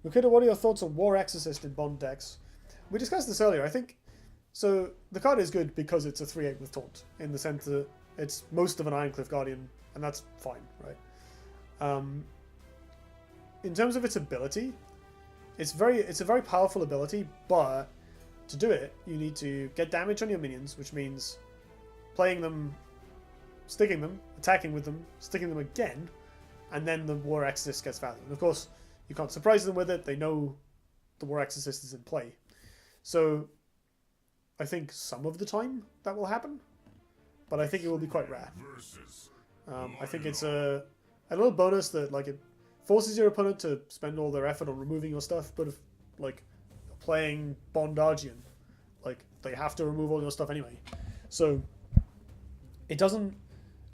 Makita, what are your thoughts on War Exorcist in Bond decks? We discussed this earlier. I think so. The card is good because it's a 3/8 with taunt, in the sense that it's most of an Ironcliff Guardian, and that's fine, right? In terms of its ability, it's a very powerful ability, but to do it, you need to get damage on your minions, which means playing them, sticking them, attacking with them, sticking them again, and then the War Exorcist gets value. And of course, you can't surprise them with it. They know the War Exorcist is in play. So I think some of the time that will happen, but I think it will be quite rare. I think it's a little bonus that like it forces your opponent to spend all their effort on removing your stuff, but if like playing Bondargian, like they have to remove all your stuff anyway. So it doesn't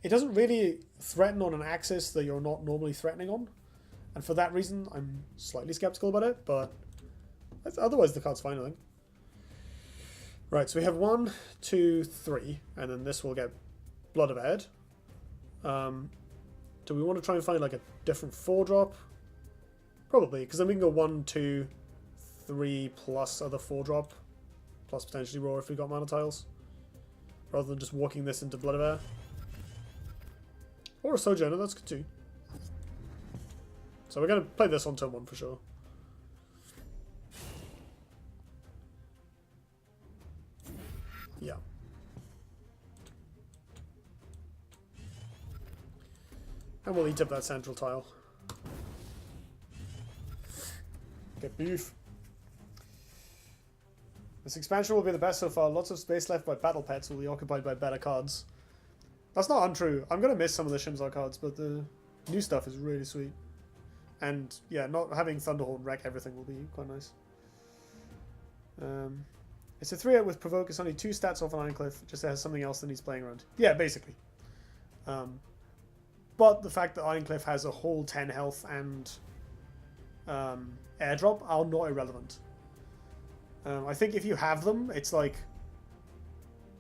really threaten on an axis that you're not normally threatening on. And for that reason, I'm slightly skeptical about it, but otherwise the card's fine, I think. Right, so we have 1, 2, 3, and then this will get Blood of Ed. Do we want to try and find like a different 4-drop? Probably, because then we can go 1, 2, 3 plus other 4-drop, plus potentially Roar if we got mana tiles, rather than just walking this into Blood of Air. Or a Sojourner, that's good too. So we're going to play this on turn 1 for sure. Yeah. And we'll eat up that central tile. Get beef. This expansion will be the best so far. Lots of space left by battle pets will be occupied by better cards. That's not untrue. I'm going to miss some of the Shimzar cards, but the new stuff is really sweet. And yeah, not having Thunderhorn wreck everything will be quite nice. It's a 3/8 with Provoke. It's only 2 stats off an Ironcliff. Just has something else that he's playing around. Yeah, basically. But the fact that Ironcliff has a whole 10 health and airdrop are not irrelevant. I think if you have them, it's like...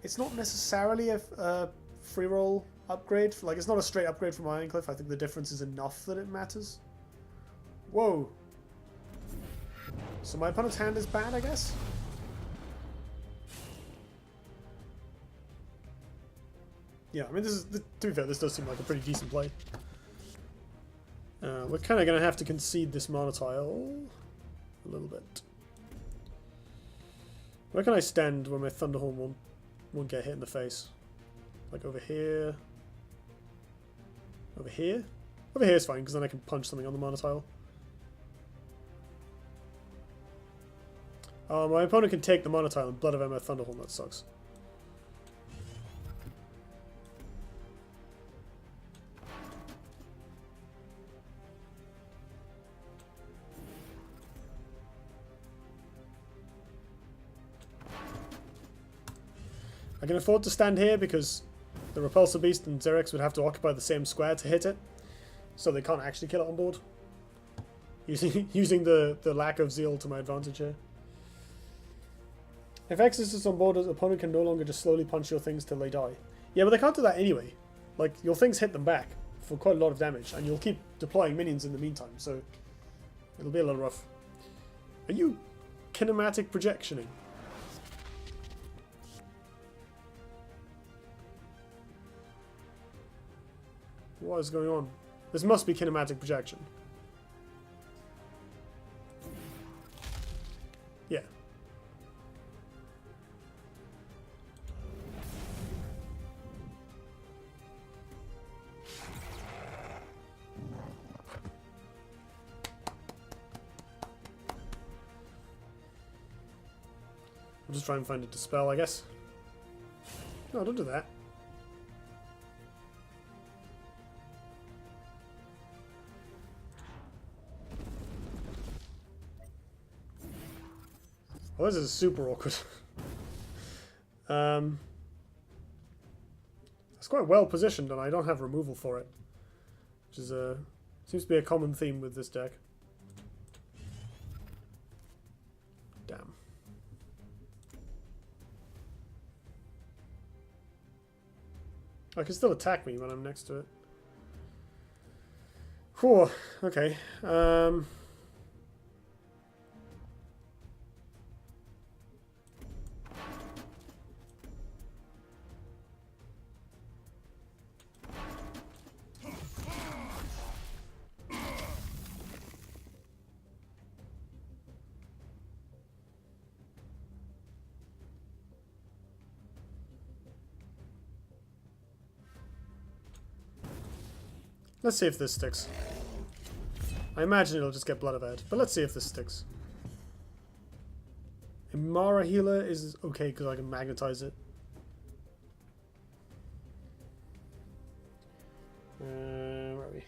It's not necessarily a free roll upgrade. Like, it's not a straight upgrade from Ironcliff. I think the difference is enough that it matters. Whoa. So my opponent's hand is bad, I guess? Yeah, I mean, this is, to be fair, this does seem like a pretty decent play. We're kind of going to have to concede this mana tile a little bit. Where can I stand when my Thunderhorn won't get hit in the face? Like over here? Over here? Over here is fine, because then I can punch something on the mana tile. My opponent can take the mana tile and Blood of Emma Thunderhorn, that sucks. I can afford to stand here because the Repulsor Beast and Xerix would have to occupy the same square to hit it, so they can't actually kill it on board. Using the lack of zeal to my advantage here. If Exorcist is on board, the opponent can no longer just slowly punch your things till they die. Yeah, but they can't do that anyway. Like, your things hit them back for quite a lot of damage, and you'll keep deploying minions in the meantime, so it'll be a little rough. Are you kinematic projectioning? What is going on? This must be kinematic projection. Yeah. I'll just try and find a dispel, I guess. No, don't do that. Well, this is super awkward. It's quite well positioned, and I don't have removal for it, which is seems to be a common theme with this deck. Damn. I can still attack me when I'm next to it. Whew, okay. Let's see if this sticks. I imagine it'll just get Blood of Ed, but let's see if this sticks. Imara Healer is okay because I can magnetize it. Where are we?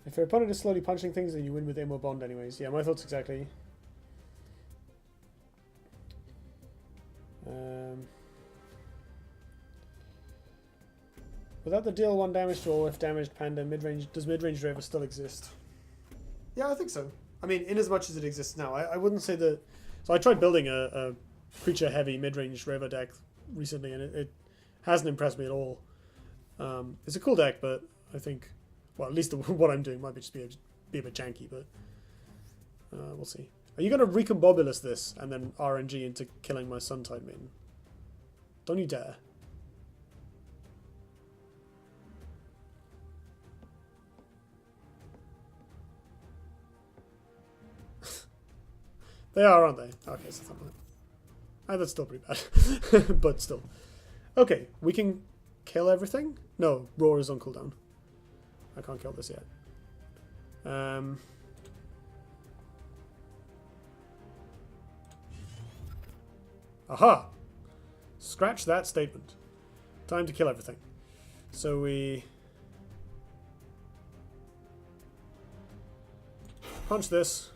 If your opponent is slowly punching things, then you win with aim or bond anyways. Yeah, my thoughts exactly. Without the deal 1 damage to all if damaged panda, does mid-range Raver still exist? Yeah, I think so. I mean, in as much as it exists now. I wouldn't say that... So I tried building a creature-heavy mid-range Raver deck recently, and it hasn't impressed me at all. It's a cool deck, but I think... Well, at least what I'm doing might just be a bit janky, but... we'll see. Are you going to Recombobulus this, and then RNG into killing my Suntide Maiden? Don't you dare. They are, aren't they? Okay, so that's still pretty bad. But still. Okay, we can kill everything? No, Roar is on cooldown. I can't kill this yet. Aha! Scratch that statement. Time to kill everything. So we... punch this.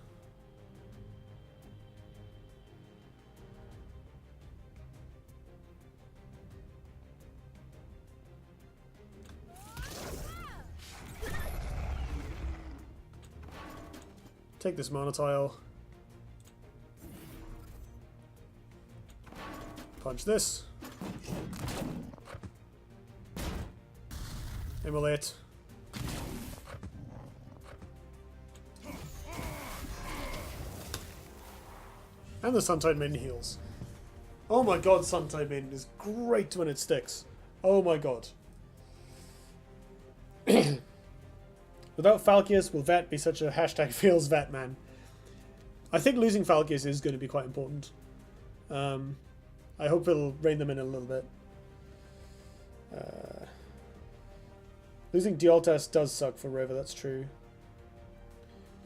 Take this mana tile. Punch this. Immolate. And the Suntide Maiden heals. Oh my god, Suntide Maiden is great when it sticks. Oh my god. Without Falkius, will Vet be such a hashtag feels Vet man? I think losing Falkius is going to be quite important. I hope it'll rein them in a little bit. Losing Dialtest does suck for River, that's true.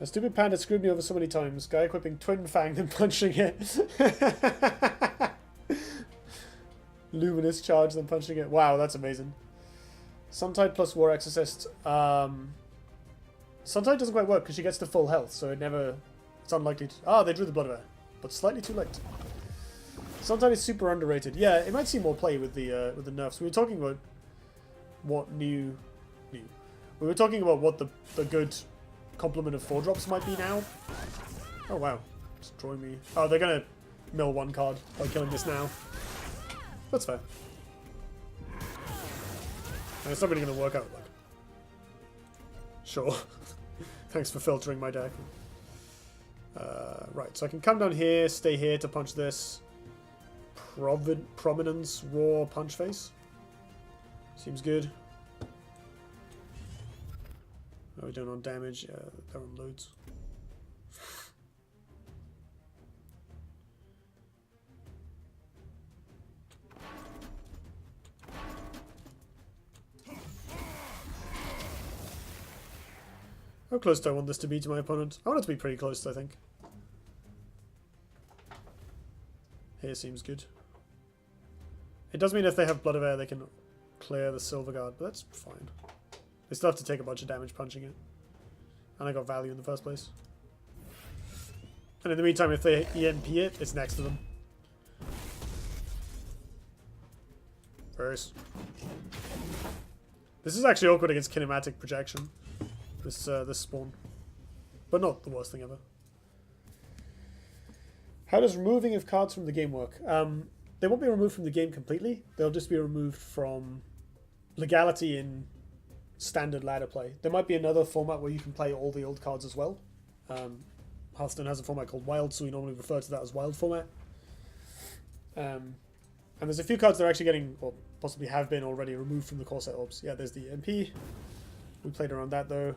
A stupid panda screwed me over so many times. Guy equipping Twin Fang and punching it. Luminous charge then punching it. Wow, that's amazing. Suntide plus War Exorcist. Suntide doesn't quite work because she gets to full health, so it's unlikely to... Ah, they drew the Blood of Air, but slightly too late. Suntide is super underrated. Yeah, it might see more play with the nerfs. We were talking about what We were talking about what the good complement of 4-drops might be now. Oh wow, destroy me. Oh, they're gonna mill 1 card by killing this now. That's fair. And it's not really gonna work out. Like, sure. Thanks for filtering my deck. Right, so I can come down here, stay here to punch this. Prominence, Raw, Punch Face. Seems good. How are we doing on damage? Yeah, they're on loads. How close do I want this to be to my opponent? I want it to be pretty close, I think. Here seems good. It does mean if they have Blood of Air, they can clear the Silver Guard, but that's fine. They still have to take a bunch of damage punching it. And I got value in the first place. And in the meantime, if they EMP it, it's next to them. Verse. This is actually awkward against kinematic projection. This spawn. But not the worst thing ever. How does removing of cards from the game work? They won't be removed from the game completely. They'll just be removed from legality in standard ladder play. There might be another format where you can play all the old cards as well. Hearthstone has a format called Wild, so we normally refer to that as Wild format. And there's a few cards that are actually getting, or possibly have been already, removed from the core set orbs. Yeah, there's the MP. We played around that though,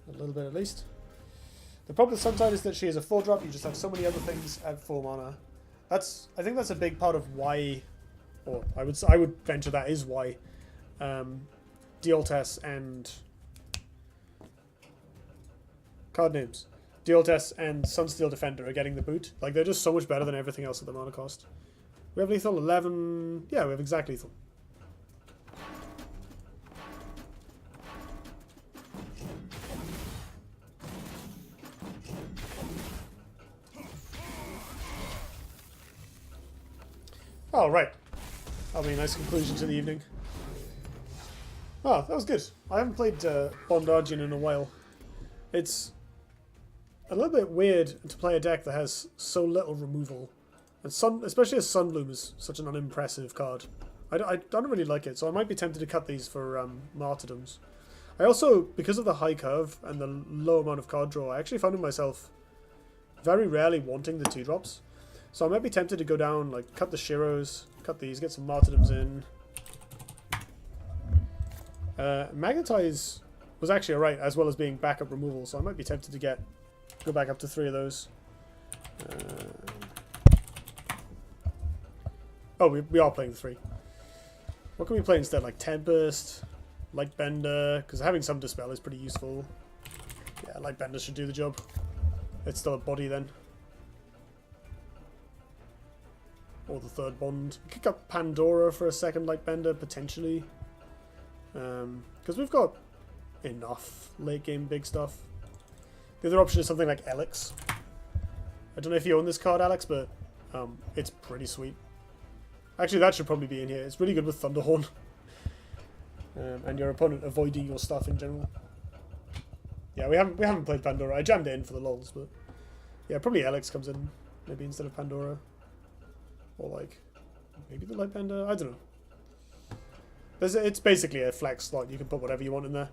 a little bit at least. The problem with Suntide is that she is a 4-drop. You just have so many other things at 4 mana. I think that's a big part of why, or I would venture that is why Duelyst and card names. Duelyst and Sunsteel Defender are getting the boot. Like, they're just so much better than everything else at the mana cost. We have lethal 11. Yeah, we have exact lethal. Oh, right. That'll be a nice conclusion to the evening. Oh, that was good. I haven't played Bondardian in a while. It's a little bit weird to play a deck that has so little removal. And especially as Sunbloom is such an unimpressive card. I don't really like it, so I might be tempted to cut these for Martyrdoms. I also, because of the high curve and the low amount of card draw, I actually found myself very rarely wanting the 2-drops. So I might be tempted to go down, like, cut the Shiros, cut these, get some Martyrdoms in. Magnetize was actually alright, as well as being backup removal, so I might be tempted to go back up to 3 of those. Oh, we are playing 3. What can we play instead? Like Tempest, Lightbender, because having some Dispel is pretty useful. Yeah, Lightbender should do the job. It's still a body then. Or the 3rd bond. Kick up Pandora for a 2nd Lightbender, potentially. Because we've got enough late game big stuff. The other option is something like Elix. I don't know if you own this card, Alex, but it's pretty sweet. Actually, that should probably be in here. It's really good with Thunderhorn. And your opponent avoiding your stuff in general. Yeah, we haven't played Pandora. I jammed it in for the lols, but yeah, probably Elix comes in maybe instead of Pandora. Or like maybe the Lightbender. I don't know. It's basically a flex slot. You can put whatever you want in there.